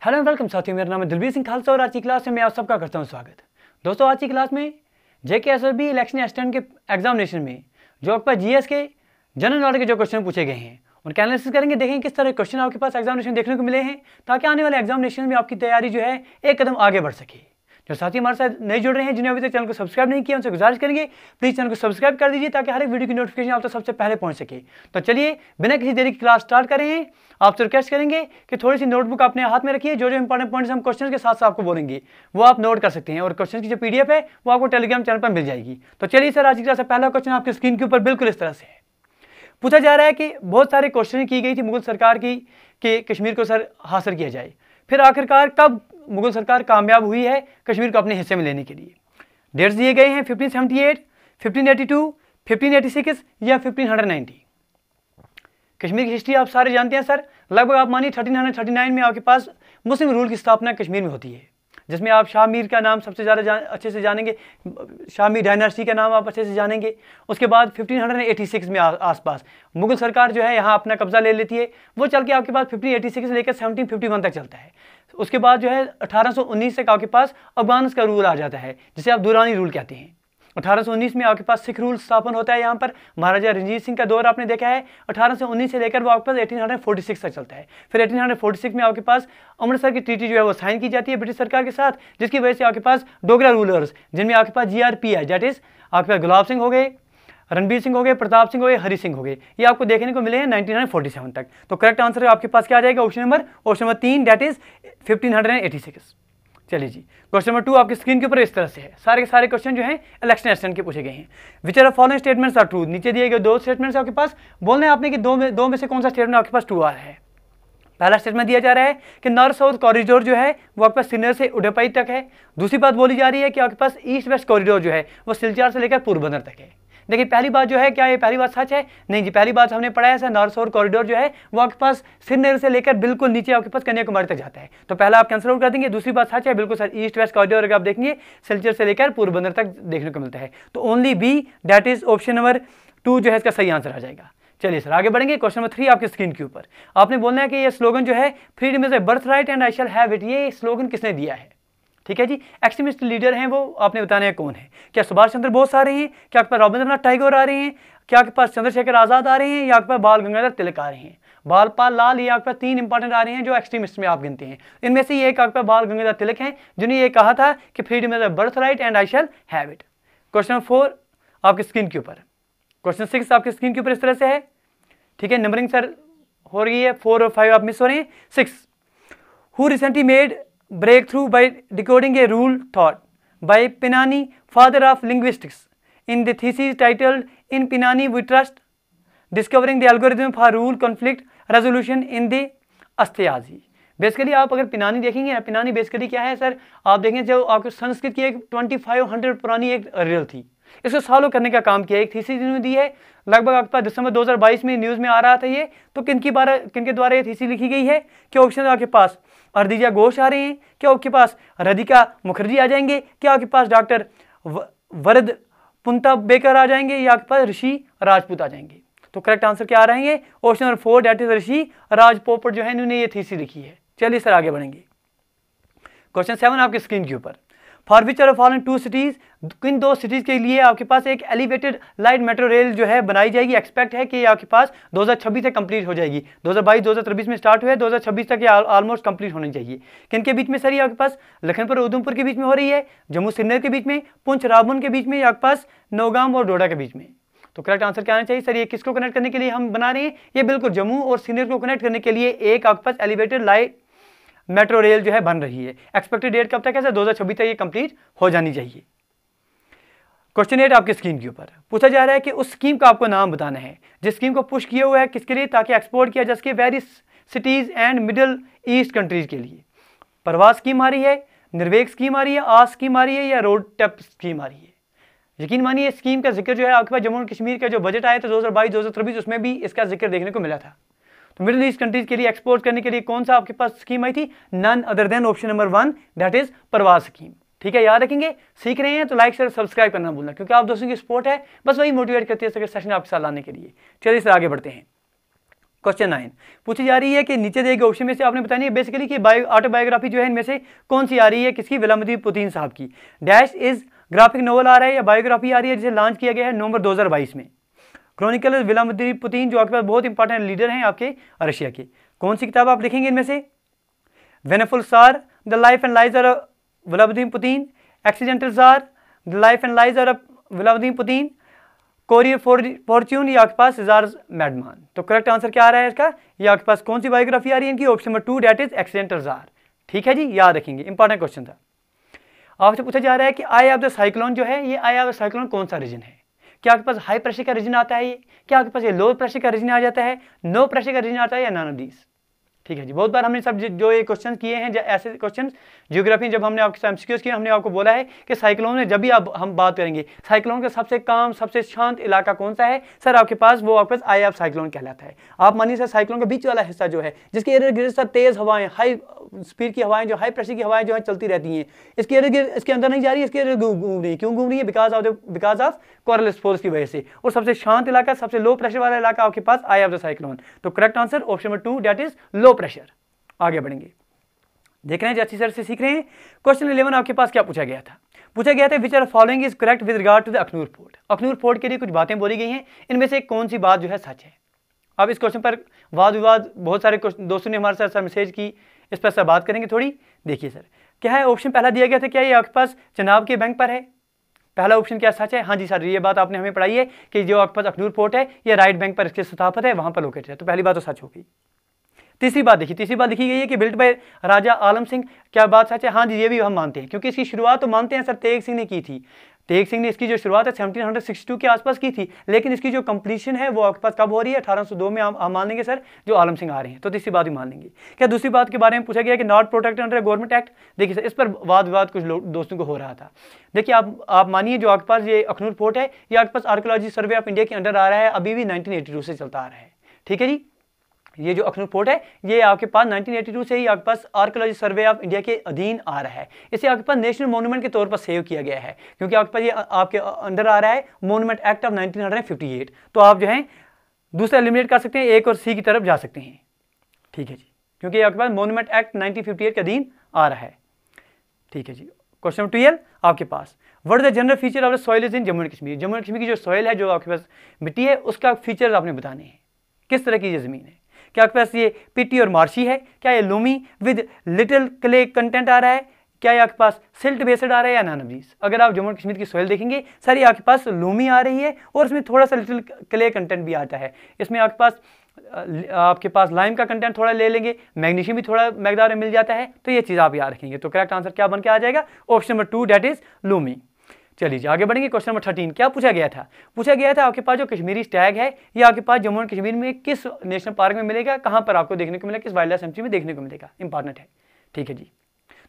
Hello and welcome साथियों, मेरा नाम है दिलबीर सिंह खालसा और आज की क्लास में मैं आप सबका करता हूं स्वागत। दोस्तों, आज की क्लास में JK/SSB इलेक्शन असिस्टेंट के एग्जामिनेशन में जो आपके पास GS के जनरल नॉलेज के जो क्वेश्चन पूछे गए हैं उनके एनालिसिस करेंगे, देखेंगे किस तरह के क्वेश्चन आपके पास एग्जामिनेशन देखने को मिले हैं ताकि आने वाले एग्जामिनेशन में आपकी तैयारी जो है एक कदम आगे बढ़ सके। जो साथी हमारे साथ नए जुड़ रहे हैं, जिन्हें अभी तक चैनल को सब्सक्राइब नहीं किया, उनसे गुजारिश करेंगे प्लीज चैनल को सब्सक्राइब कर दीजिए ताकि हर एक वीडियो की नोटिफिकेशन आप तक सबसे पहले पहुंच सके। तो चलिए बिना किसी देरी की क्लास स्टार्ट करें। आपसे रिक्वेस्ट करेंगे कि थोड़ी सी नोटबुक अपने हाथ में रखिए। जो इंपॉर्टेंट पॉइंट्स हम क्वेश्चन के साथ साथ आपको बोलेंगे वो आप नोट कर सकते हैं और क्वेश्चन की जो PDF है वो आपको टेलीग्राम चैनल पर मिल जाएगी। तो चलिए सर, आज की क्लास से पहला क्वेश्चन आपकी स्क्रीन के ऊपर बिल्कुल इस तरह से है। पूछा जा रहा है कि बहुत सारे क्वेश्चन की गई थी मुगल सरकार की कि कश्मीर को सर हासिल किया जाए, फिर आखिरकार कब मुगल सरकार कामयाब हुई है कश्मीर को अपने हिस्से में लेने के लिए। डेट्स दिए गए हैं 1578, 1582, 1586 या 1590। कश्मीर की हिस्ट्री आप सारे जानते हैं सर। लगभग आप मानिए 1339 में आपके पास मुस्लिम रूल की स्थापना कश्मीर में होती है, जिसमें आप शाह मीर का नाम सबसे ज़्यादा अच्छे से जानेंगे, शाह मीर डायनास्टी का नाम आप अच्छे से जानेंगे। उसके बाद 1586 में आसपास मुगल सरकार जो है यहाँ अपना कब्जा ले लेती है। वो चल के आपके पास 1586 से लेकर 1751 तक चलता है। उसके बाद जो है 1819 तक आपके पास अफगान्स का रूल आ जाता है, जिसे आप दुरानी रूल कहते हैं। 1819 में आपके पास सिख रूल स्थापन होता है यहाँ पर। महाराजा रणजीत सिंह का दौर आपने देखा है। 1819 से लेकर वो आपके पास 1846 तक चलता है। फिर 1846 में आपके पास अमृतसर की ट्रीटी जो है वो साइन की जाती है ब्रिटिश सरकार के साथ, जिसकी वजह से आपके पास डोगरा रूलर्स, जिनमें आपके पास GRP है, दैट इज आपके पास गुलाब सिंह हो गए, रणबीर सिंह हो गए, प्रताप सिंह हो गए, हरि सिंह हो गए, ये आपको देखने को मिले हैं 1947 तक। तो करेक्ट आंसर आपके पास क्या आ जाएगा? Option number 3, that is 1586। चलिए जी, क्वेश्चन नंबर 2 आपकी स्क्रीन के ऊपर इस तरह से है। सारे के सारे क्वेश्चन जो हैं इलेक्शन असिस्टेंट के पूछे गए हैं। Which are following statements are true. नीचे दिए गए दो स्टेटमेंट्स आपके पास बोलने आपने कि दो में से कौन सा स्टेटमेंट आपके पास ट्रू आ रहा है। पहला स्टेटमेंट दिया जा रहा है कि नॉर्थ साउथ कॉरिडोर जो है वो आपके पास श्रीनगर से उडैपई तक है। दूसरी बात बोली जा रही है कि आपके पास ईस्ट वेस्ट कॉरिडोर जो है वो सिलचार से लेकर पोरबंदर तक है। देखिए, पहली बात जो है, क्या ये पहली बात सच है? नहीं जी, पहली बात हमने पढ़ा है सर, नॉर्थ साउथ कॉरिडोर जो है वो आपके पास श्रीनगर से लेकर बिल्कुल नीचे आपके पास कन्याकुमारी तक जाता है। तो पहला आप कैंसिल आउट कर देंगे। दूसरी बात सच है बिल्कुल सर, ईस्ट वेस्ट कॉरिडोर अगर आप देखेंगे सिलचर से लेकर पोरबंदर तक देखने को मिलता है। तो only B, that is option number 2 जो है इसका सही आंसर आ जाएगा। चलिए सर, आगे बढ़ेंगे। क्वेश्चन नंबर 3 आपकी स्क्रीन के ऊपर आपने बोलना है कि ये स्लोगन जो है freedom is a birth right and I shall have it, ये स्लोगन किसने दिया है? ठीक है जी, एक्सट्रीमिस्ट लीडर हैं वो, आपने बताना है कौन है। क्या सुभाष चंद्र बोस आ रहे हैं, क्या आपके पास रविंद्रनाथ टैगोर आ रहे हैं, क्या आपके पास चंद्रशेखर आजाद आ रहे हैं, या आपके पास बाल गंगाधर तिलक आ रहे हैं? बालपाल लाल, ये आपके पास 3 इंपॉर्टेंट आ रहे हैं जो एक्सट्रीमिस्ट में आप गिनते हैं। इनमें से ये एक आपके पास बाल गंगाधर तिलक हैं, जिन्होंने ये कहा था कि freedom is a birth right and I shall have it. Question number 4 आपकी स्क्रीन के ऊपर। क्वेश्चन 6 आपकी स्क्रीन के ऊपर इस तरह से है। ठीक है, नंबरिंग सर हो रही है, 4 और 5 आप मिस हो रहे हैं। 6, who recently made breakthrough by decoding a rule thought by Pinani, father of linguistics, in the thesis titled In Pinani We Trust, discovering the algorithm for rule conflict resolution in the Astyazi। Basically आप अगर पिनानी देखेंगे, पिनानी basically क्या है sir, आप देखेंगे जो आपको संस्कृत की एक 2500 पुरानी एक रिडल थी, इसको सॉल्व करने का काम किया। एक थीसिस इन्होंने दी है, लगभग आपके पास दिसंबर 2022 में न्यूज़ में आ रहा था ये। तो किनके द्वारा ये थीसिस लिखी गई है? क्या ऑप्शन आपके पास अर्दिजा घोष आ रहे हैं, क्या आपके पास राधिका मुखर्जी आ जाएंगे, क्या आपके पास डॉक्टर वरद पुंता बेकर आ जाएंगे, या आपके पास ऋषि राजपूत आ जाएंगे? तो करेक्ट आंसर क्या आ रहेंगे? ऑप्शन नंबर 4, दैट इज ऋषि राजपोपट जो है इन्होंने ये थीसिस लिखी है। चलिए सर, आगे बढ़ेंगे। क्वेश्चन 7 आपकी स्क्रीन के ऊपर। For which are following 2 cities, किन 2 सिटीज के लिए आपके पास एक एलिवेटेड लाइट मेट्रो रेल जो है बनाई जाएगी? एक्सपेक्ट है कि आपके पास 2026 तक कंप्लीट हो जाएगी। 2022-2023 में स्टार्ट हुआ है, 2026 तक ये ऑलमोस्ट कंप्लीट होनी चाहिए। किन के बीच में सर? ये आपके पास लखनपुर उधमपुर के बीच में हो रही है, जम्मू श्रीनगर के बीच में, पुंछ रामबन के बीच में, या आपके पास नौगाम और डोडा के बीच में? तो करेक्ट आंसर क्या आना चाहिए सर? ये किसको कनेक्ट करने के लिए हम बना रहे हैं? ये बिल्कुल जम्मू और श्रीनगर को कनेक्ट करने के लिए एक आपके पास एलिवेटेड लाइट मेट्रो रेल जो है बन रही है। एक्सपेक्टेड डेट कब तक है सर? 2026 तक ये कंप्लीट हो जानी चाहिए। क्वेश्चन 8 आपकी स्क्रीन के ऊपर पूछा जा रहा है कि उस स्कीम का आपको नाम बताना है जिस स्कीम को पुश किया हुआ है किसके लिए, ताकि एक्सपोर्ट किया जा सके various cities and middle east countries के लिए। प्रवास स्कीम आ रही है, निर्वेग स्कीम आ रही है, आस स्कीम आ रही है, या रोड टेप स्कीम आ रही है? यकीन मानिए स्कीम का जिक्र जो है आपके पास जम्मू और कश्मीर का जो बजट आया था 2022-2023 उसमें भी इसका जिक्र देखने को मिला था। तो मिडिल ईस्ट कंट्रीज के लिए एक्सपोर्ट करने के लिए कौन सा आपके पास स्कीम आई थी? None other than option number 1, that is Pravas scheme. ठीक है, याद रखेंगे। सीख रहे हैं तो लाइक शेयर सब्सक्राइब करना भूलना, क्योंकि आप दोस्तों की सपोर्ट है, बस वही मोटिवेट करती है सेशन आपके साथ लाने के लिए। चलिए सर, आगे बढ़ते हैं। क्वेश्चन 9 पूछी जा रही है कि नीचे दिए गए ऑप्शन में से आपने बतानी है बेसिकली कि ऑटोबायोग्राफी जो है इनमें से कौन सी आ रही है किसकी, विलामुद्दीन पुतीन साहब की। डैश इज ग्राफिक नोवेल आ रहा है या बायोग्राफी आ रही है जिसे लॉन्च किया गया है नवंबर 2022 में। क्रॉनिकल विलामुद्दीन पुतीन जो आपके पास बहुत इंपॉर्टेंट लीडर हैं आपके रशिया के। कौन सी किताब आप लिखेंगे इनमें से? Vengeful tsar, the life and lies of Vladimir Putin, accidental tsar, the life and lies of Vladimir Putin, courier fortune या आपके पास जार मैडमान। तो करेक्ट आंसर क्या आ रहा है इसका? ये आपके पास कौन सी बायोग्राफी आ रही है इनकी? Option number 2 that is accidental jar. ठीक है जी, याद रखेंगे, इंपॉर्टेंट क्वेश्चन था। आपसे पूछा जा रहा है कि आई ऑफ द साइक्लोन जो है ये आई ऑफ द साइक्लोन कौन सा रीजन है? क्या आपके पास हाई प्रेशर का रीजन आता है ये? क्या आपके पास ये लो प्रेशर का रीजन आ जाता है? नो प्रेशर का रीजन आता है या नॉन ऑफ दीज? ठीक है जी, बहुत बार हमने सब जो ये क्वेश्चन किए हैं ऐसे क्वेश्चन जियोग्राफी जब हमने आपके एमसीक्यूज किए हमने आपको बोला है कि साइक्लोन में जब भी हम बात करेंगे साइक्लोन का सबसे काम सबसे शांत इलाका कौन सा है सर, आपके पास वो आपके पास आई ऑफ साइक्लोन कहलाता है। आप मानिए सर साइक्लोन का बीच वाला हिस्सा जो है जिसके इर्द गिर्द सर तेज हवाएं, हाई स्पीड की हवाएं, जो हाई प्रेशर की हवाएं जो है चलती रहती हैं, इसके इर्द गिर्द इसके अंदर नहीं जा रही है, इसके इर्द घूम रही है। क्यों घूम रही है? बिकॉज ऑफ कोरलस फोर्स की वजह से। और सबसे शांत इलाका, सबसे लो प्रेशर वाला इलाका आपके पास आई ऑफ द साइक्लोन। तो correct answer option number 2 that is low pressure. आगे बढ़ेंगे, देख रहे हैं जैसी सर से सीख रहे हैं। क्वेश्चन 11 आपके पास क्या पूछा गया था? पूछा गया था which are following is correct with regard to the Akhnoor fort. Akhnoor fort के लिए कुछ बातें बोली गई हैं, इनमें से कौन सी बात जो है सच है? अब इस क्वेश्चन पर वाद विवाद बहुत सारे दोस्तों ने हमारे साथ सर मैसेज की, इस पर सर बात करेंगे थोड़ी। देखिए सर क्या है, ऑप्शन पहला दिया गया था, क्या ये आपके पास चनाब के बैंक पर है? पहला ऑप्शन क्या सच है? हाँ जी सर, ये बात आपने हमें पढ़ाई है कि जो आपके पास अखनूर फोर्ट है ये राइट बैंक पर इसके स्थापित है, वहां पर लोकेटेड है। तो पहली बात तो सच होगी। तीसरी बात देखिए, तीसरी बात लिखी गई है कि बिल्ट बाय राजा आलम सिंह, क्या बात सच है? हाँ जी, ये भी हम मानते हैं क्योंकि इसकी शुरुआत तो मानते हैं सर तेग सिंह ने की थी। तेग सिंह ने इसकी जो शुरुआत है 1762 के आसपास की थी, लेकिन इसकी जो कंप्लीशन है वो आपके पास कब हो रही है? 1802 में हम मान लेंगे सर जो आलम सिंह आ रहे हैं। तो तीसरी बात भी मान लेंगे। क्या दूसरी बात के बारे में पूछा गया कि not protected under government act? देखिए सर इस पर वाद विवाद कुछ दोस्तों को हो रहा था। देखिए आप मानिए जो आपके पास ये अखनूर फोर्ट है ये आपके पास आर्कियोलॉजी सर्वे ऑफ इंडिया के अंडर आ रहा है, अभी भी 1982 से चलता आ रहा है। ठीक है जी, ये जो अखनूर फोर्ट है ये आपके पास 1982 से ही आपके पास आर्कियोलॉजी सर्वे ऑफ इंडिया के अधीन आ रहा है। इसे आपके पास नेशनल मॉन्यूमेंट के तौर पर सेव किया गया है क्योंकि आपके पास ये आपके अंडर आ रहा है मॉन्यूमेंट एक्ट ऑफ 1958। तो आप जो है दूसरा एलिमिनेट कर सकते हैं, एक और सी की तरफ जा सकते हैं। ठीक है जी, क्योंकि आपके पास मॉन्यूमेंट एक्ट 1958 के अधीन आ रहा है। ठीक है जी, क्वेश्चन नंबर 12 आपके पास, what is the general feature of the soil is in Jammu and Kashmir. Jammu and Kashmir की जो सॉइल है, जो आपके पास मिट्टी है, उसका फीचर आपने बताने हैं, किस तरह की ये जमीन है। क्या आपके पास ये पिटी और मार्शी है? क्या ये loamy with little clay content आ रहा है? क्या ये आपके पास सिल्ट बेस्ड आ रहा है या नॉन ऑफ दीज? अगर आप जम्मू एंड कश्मीर की सॉइल देखेंगे सर ये आपके पास लूमी आ रही है और इसमें थोड़ा सा लिटिल क्ले कंटेंट भी आता है। इसमें आपके पास लाइम का कंटेंट थोड़ा ले लेंगे, मैग्नीशियम भी थोड़ा मकदार में मिल जाता है। तो ये चीज़ आप याद रखेंगे। तो करेक्ट आंसर क्या बन के आ जाएगा? ऑप्शन नंबर 2 डेट इज लूमी। चलिए जी आगे बढ़ेंगे। क्वेश्चन नंबर 13 क्या पूछा गया था? पूछा गया था आपके पास जो कश्मीरी स्टैग है ये आपके पास जम्मू एंड कश्मीर में किस नेशनल पार्क में मिलेगा, कहाँ पर आपको देखने को मिलेगा, किस वाइल्ड लाइफ सेंचुरी में देखने को मिलेगा? इंपॉर्टेंट है। ठीक है जी,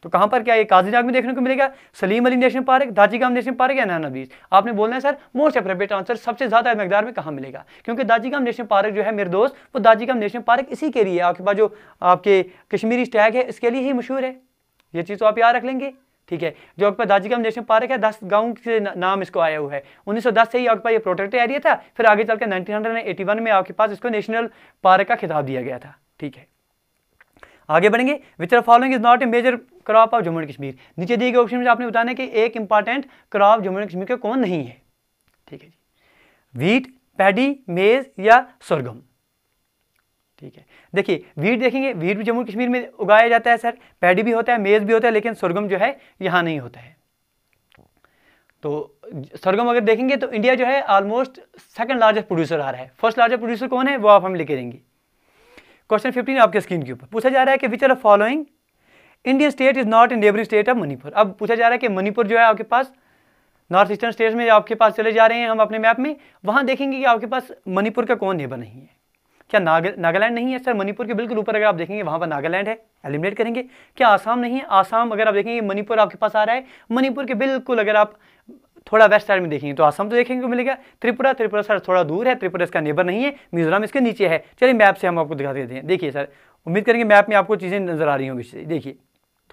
तो कहाँ पर, क्या ये काजीनाग में देखने को मिलेगा, Salim Ali national park, Dachigam national park या नॉन ऑफ दीज? आपने बोलना है सर मोस्ट अप्रोप्रिएट आंसर सबसे ज्यादा मकदार में कहाँ मिलेगा, क्योंकि दाजीगाम नेशनल पार्क जो है मेरे दोस्त वो दाजीगाम नेशनल पार्क इसी के लिए आपके पास जो आपके कश्मीरी स्टैग है इसके लिए ही मशहूर है। ये चीज़ तो आप याद रख लेंगे। ठीक है, जो आपके पास दाजीगाम नेशनल पार्क है 10 गांव से नाम इसको आया हुआ है। 1910 से ही आपके पास ये प्रोटेक्टेड एरिया था, फिर आगे चलकर 1981 में आपके पास इसको नेशनल पार्क का खिताब दिया गया था। ठीक है, आगे बढ़ेंगे। Which are following is not a major crop of Jammu and Kashmir. नीचे दिए गए ऑप्शन में आपने बताना है कि एक important crop Jammu and Kashmir का कौन नहीं है। ठीक है जी, वीट, पैडी, मेज या sorghum। ठीक है, देखिए वीट देखेंगे, वीट भी जम्मू कश्मीर में उगाया जाता है सर, पैडी भी होता है, मेज भी होता है, लेकिन sorghum जो है यहाँ नहीं होता है। तो sorghum अगर देखेंगे तो इंडिया जो है ऑलमोस्ट सेकंड लार्जेस्ट प्रोड्यूसर आ रहा है। फर्स्ट लार्जेस्ट प्रोड्यूसर कौन है वो आप हम लिखे देंगे। क्वेश्चन 15 आपके स्क्रीन के ऊपर पूछा जा रहा है कि which are following Indian state is not in neighbouring state of Manipur. अब पूछा जा रहा है कि मणिपुर जो है आपके पास नॉर्थ ईस्टर्न स्टेट्स में आपके पास चले जा रहे हैं हम अपने मैप में, वहाँ देखेंगे कि आपके पास मणिपुर का कौन नेबर नहीं है। क्या नागालैंड नहीं है सर? मणिपुर के बिल्कुल ऊपर अगर आप देखेंगे वहाँ पर नागालैंड है, एलिमिनेट करेंगे। क्या आसाम नहीं है? आसाम अगर आप देखेंगे मणिपुर आपके पास आ रहा है, मणिपुर के बिल्कुल अगर आप थोड़ा वेस्ट साइड में देखेंगे तो आसाम तो देखेंगे को मिलेगा। त्रिपुरा सर थोड़ा दूर है, त्रिपुरा इसका नेबर नहीं है, मिजोरम इसके नीचे है। चलिए मैप से हम आपको दिखा देते हैं। देखिए सर, उम्मीद करेंगे मैप में आपको चीज़ें नजर आ रही होंगी। देखिए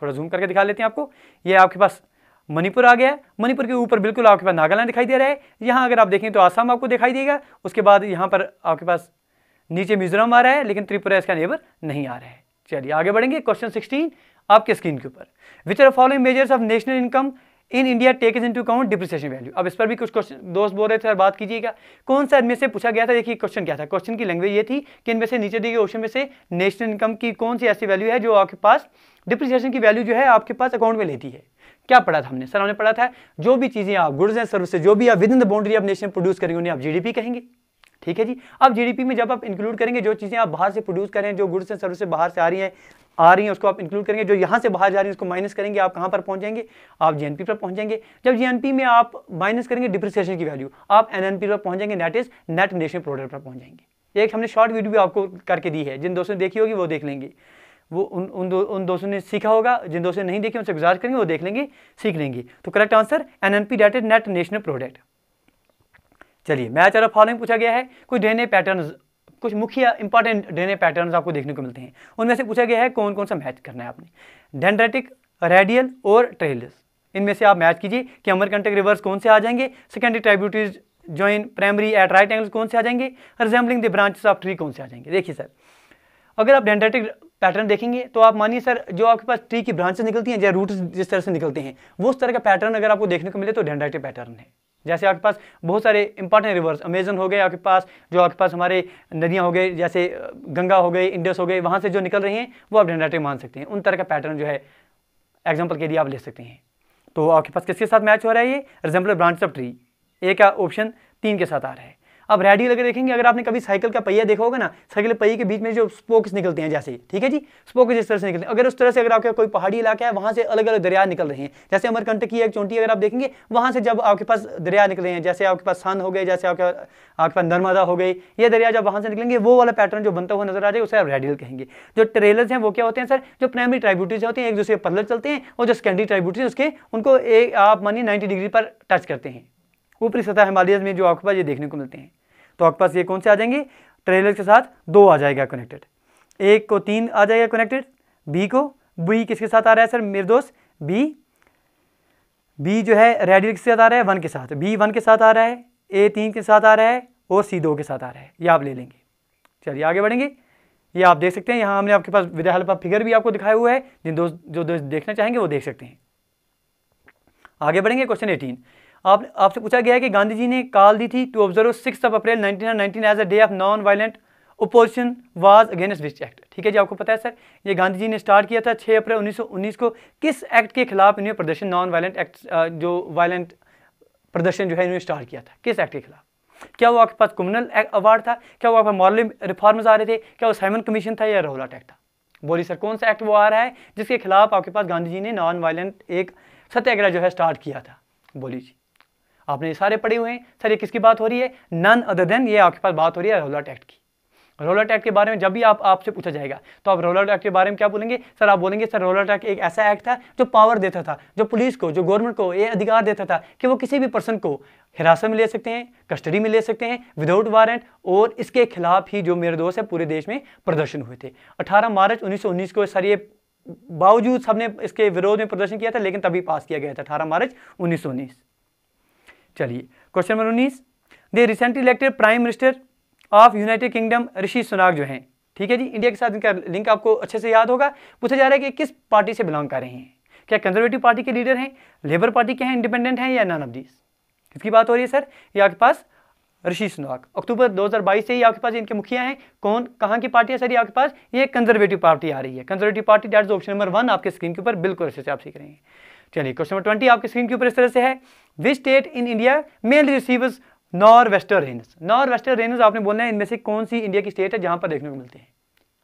थोड़ा जूम करके दिखा लेते हैं आपको। ये आपके पास मणिपुर आ गया, मणिपुर के ऊपर बिल्कुल आपके पास नागालैंड दिखाई दे रहा है। यहाँ अगर आप देखें तो आसाम आपको दिखाई देगा, उसके बाद यहाँ पर आपके पास नीचे मिजोरम आ रहा है, लेकिन त्रिपुरा इसका नेबर नहीं आ रहा है। चलिए आगे बढ़ेंगे। क्वेश्चन 16 आपके स्क्रीन के ऊपर, which are following measures of national income in India take is into account depreciation value. अब इस पर भी कुछ क्वेश्चन दोस्त बोल रहे थे, बात कीजिएगा कौन सा इनमें से पूछा गया था। देखिए क्वेश्चन क्या था, क्वेश्चन की लैंग्वेज ये थी कि इनमें से नीचे दिए गए ऑप्शन में से नेशनल इनकम की कौन सी ऐसी वैल्यू है जो आपके पास डिप्रिसिएशन की वैल्यू जो है आपके पास अकाउंट में लेती है। क्या पढ़ा था हमने? सर हमने पढ़ा था जो भी चीजें आप गुड्स एंड सर्विसेज जो भी आप with in the boundary of nation produce करेंगे उन्हें आप जीडीपी कहेंगे। ठीक है जी। अब जीडीपी में जब आप इंक्लूड करेंगे जो चीजें आप बाहर से प्रोड्यूस करें, जो गुड्स एंड सर्विसेज बाहर से आ रही हैं उसको आप इंक्लूड करेंगे, जो यहाँ से बाहर जा रही है उसको माइनस करेंगे, आप कहाँ पर पहुंच जाएंगे? आप जीएनपी पर पहुंच जाएंगे। जब जीएनपी में आप माइनस करेंगे डिप्रिसिएशन की वैल्यू, आप एनएनपी पर पहुंच जाएंगे, that is net national product पर पहुंच जाएंगे। एक हमने शॉर्ट वीडियो भी आपको करके दी है, जिन दोस्तों ने देखी होगी वो देख लेंगे, वो उन दोस्तों ने सीखा होगा, जिन दोस्तों ने नहीं देखी उनसे गुजारिश करेंगे वो देख लेंगे, सीख लेंगे। तो correct answer NNP that is net national product. चलिए मैच और फॉलोइंग पूछा गया है, कुछ डीएनए पैटर्न्स, कुछ मुख्य इंपॉर्टेंट डीएनए पैटर्न्स आपको देखने को मिलते हैं, उनमें से पूछा गया है कौन कौन सा मैच करना है आपने, डेंड्राइटिक, रेडियल और ट्रेलिस। इनमें से आप मैच कीजिए कि अमरकंटक रिवर्स कौन से आ जाएंगे, secondary tributaries join primary at right angles कौन से आ जाएंगे, resembling the branches of tree कौन से आ जाएंगे। देखिए सर अगर आप डेंड्राइटिक पैटर्न देखेंगे तो आप मानिए सर जो आपके पास ट्री की ब्रांचेस निकलती हैं या रूट्स जिस तरह से निकलते हैं वो उस तरह का पैटर्न अगर आपको देखने को मिले तो डेंड्राइटिक पैटर्न है। जैसे आपके पास बहुत सारे इंपॉर्टेंट रिवर्स, अमेजन हो गए आपके पास, जो आपके पास हमारे नदियां हो गई जैसे गंगा हो गई, इंडस हो गई, वहाँ से जो निकल रही हैं वो आप डेंड्राइटिक मान सकते हैं। उन तरह का पैटर्न जो है एग्जाम्पल के लिए आप ले सकते हैं। तो आपके पास किसके साथ मैच हो रहा है? ये रिजेंबल ब्रांच ऑफ ट्री, ए का ऑप्शन 3 के साथ आ रहा है। अब रेडियल अगर देखेंगे, अगर आपने कभी साइकिल का पहिया देखा होगा ना, साइकिल के पहिए के बीच में जो स्पोक्स निकलते हैं जैसे, ठीक है जी, स्पोक्स जिस तरह से निकलते हैं, अगर उस तरह से अगर आपका कोई पहाड़ी इलाका है वहाँ से अलग अलग दरिया निकल रहे हैं, जैसे अमरकंटक की एक चोटी अगर आप देखेंगे वहाँ से जब आपके पास दरिया निकले हैं, जैसे आपके पास सन हो गए, जैसे आपके पास नर्मदा हो गई, ये दरिया जब वहाँ से निकलेंगे वो वाला पैटर्न जो बनता हुआ नजर आ जाए उसे आप रेडियल कहेंगे। जो ट्रेलर्स हैं वो क्या होते हैं सर? जो प्राइमरी ट्राइब्यूटरीज होते हैं एक दूसरे पैरेलल चलते हैं, और जो सेकेंडरी ट्राइब्यूटरीज उसके उनको एक आप मानिए 90 डिग्री पर टच करते हैं, ऊपरी सतह हिमालय में जो आपके पास ये देखने को मिलते हैं। तो आपके पास ये कौन से आ जाएंगे? ट्रेलर के साथ 2 आ जाएगा कनेक्टेड, एक को 3 आ जाएगा कनेक्टेड, बी को, बी किसके साथ आ रहा है सर मेरे दोस्त? बी जो है रेडियल के साथ आ रहा है 1 के साथ, बी 1 के साथ आ रहा है, ए 3 के साथ आ रहा है और सी 2 के साथ आ रहा है, ये आप ले लेंगे। चलिए आगे बढ़ेंगे। ये आप देख सकते हैं यहाँ हमने आपके पास विद्यालय पर फिगर भी आपको दिखाया हुआ है, जो दोस्त देखना चाहेंगे वो देख सकते हैं। आगे बढ़ेंगे। क्वेश्चन 18 आपसे पूछा गया है कि गांधी जी ने कॉल दी थी to observe 6 April 1919 as a day of non violent opposition was against which act. ठीक है जी, आपको पता है सर ये गांधी जी ने स्टार्ट किया था 6 अप्रैल 1919 को। किस एक्ट के खिलाफ इन्होंने प्रदर्शन, नॉन वायलेंट एक्ट, जो वायलेंट प्रदर्शन जो है इन्होंने स्टार्ट किया था, किस एक्ट के खिलाफ? क्या वो आपके पास कम्युनल अवार्ड था? क्या वो आपका मॉरल रिफॉर्म्स आ रहे थे? क्या वो साइमन कमीशन था या रौलट एक्ट था? बोलिए सर कौन सा एक्ट वो आ रहा है जिसके खिलाफ आपके पास गांधी जी ने नॉन वायलेंट एक सत्याग्रह जो है स्टार्ट किया था? बोलिए जी, आपने ये सारे पढ़े हुए हैं सर। ये किसकी बात हो रही है? नन अदर देन, ये आपके पास बात हो रही है रौलट एक्ट की। रौलट एक्ट के बारे में जब भी आपसे पूछा जाएगा तो आप रौलट एक्ट के बारे में क्या बोलेंगे सर? आप बोलेंगे सर रौलट एक्ट एक ऐसा एक्ट था जो पावर देता था, जो पुलिस को, जो गवर्नमेंट को ये अधिकार देता था कि वो किसी भी पर्सन को हिरासत में ले सकते हैं, कस्टडी में ले सकते हैं विदाउट वारंट, और इसके खिलाफ ही जो मेरे दोस्त है पूरे देश में प्रदर्शन हुए थे। 18 मार्च 1919 को सर ये बावजूद सबने इसके विरोध में प्रदर्शन किया था, लेकिन तभी पास किया गया था 18 मार्च 1919। चलिए question number 19, the recently elected prime minister of United Kingdom Rishi Sunak जो हैं, ठीक है जी, इंडिया के साथ इनका लिंक आपको अच्छे से याद होगा। पूछा जा रहा है कि किस पार्टी से बिलोंग कर रहे हैं? क्या कंजर्वेटिव पार्टी के लीडर हैं, लेबर पार्टी के हैं, इंडिपेंडेंट हैं, या नन ऑफ दीस? किसकी बात हो रही है सर? ये आपके पास ऋषि सुनाक। अक्टूबर 2022 से ही आपके पास इनके मुखिया हैं। कौन, कहाँ की पार्टी है सर? ये आपके पास ये कंजर्वेटिव पार्टी आ रही है। Conservative party, that is option number 1 आपके स्क्रीन के ऊपर, बिल्कुल अच्छे से आप सीख रहे हैं। चलिए क्वेश्चन नंबर 20 आपके स्क्रीन के ऊपर इस तरह से है, which state in India mainly receives nor wester rains? Nor wester rains आपने बोलना है इनमें से कौन सी इंडिया की स्टेट है जहां पर देखने को मिलते हैं?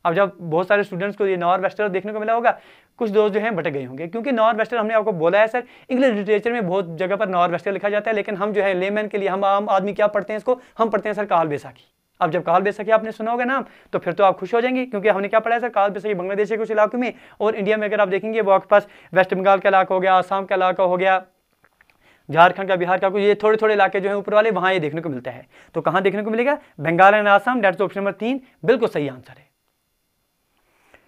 अब जब बहुत सारे स्टूडेंट्स को ये नॉर वेस्टर देखने को मिला होगा, कुछ दोस्त जो हैं भटक गए होंगे, क्योंकि नॉर वेस्टर हमने आपको बोला है सर इंग्लिश लिटरेचर में बहुत जगह पर नॉर वेस्टर लिखा जाता है, लेकिन हम जो है लेमैन के लिए, हम आम आदमी क्या पढ़ते हैं इसको? हम पढ़ते हैं सर काल बैसाखी। अब जब काल बैसाखी आपने सुना होगा नाम तो फिर तो आप खुश हो जाएंगे, क्योंकि हमने क्या पढ़ा है सर? काल बैसाखी बांग्लादेश के कुछ इलाकों में, और इंडिया में अगर आप देखेंगे वो आपके पास वेस्ट बंगाल का इलाका हो गया, आसाम का इलाका हो गया, झारखंड का, बिहार का, कुछ ये थोड़े थोड़े इलाके जो है ऊपर वाले, वहां ये देखने को मिलता है। तो कहां देखने को मिलेगा? Bengal and Assam, that's option number 3 बिल्कुल सही आंसर है।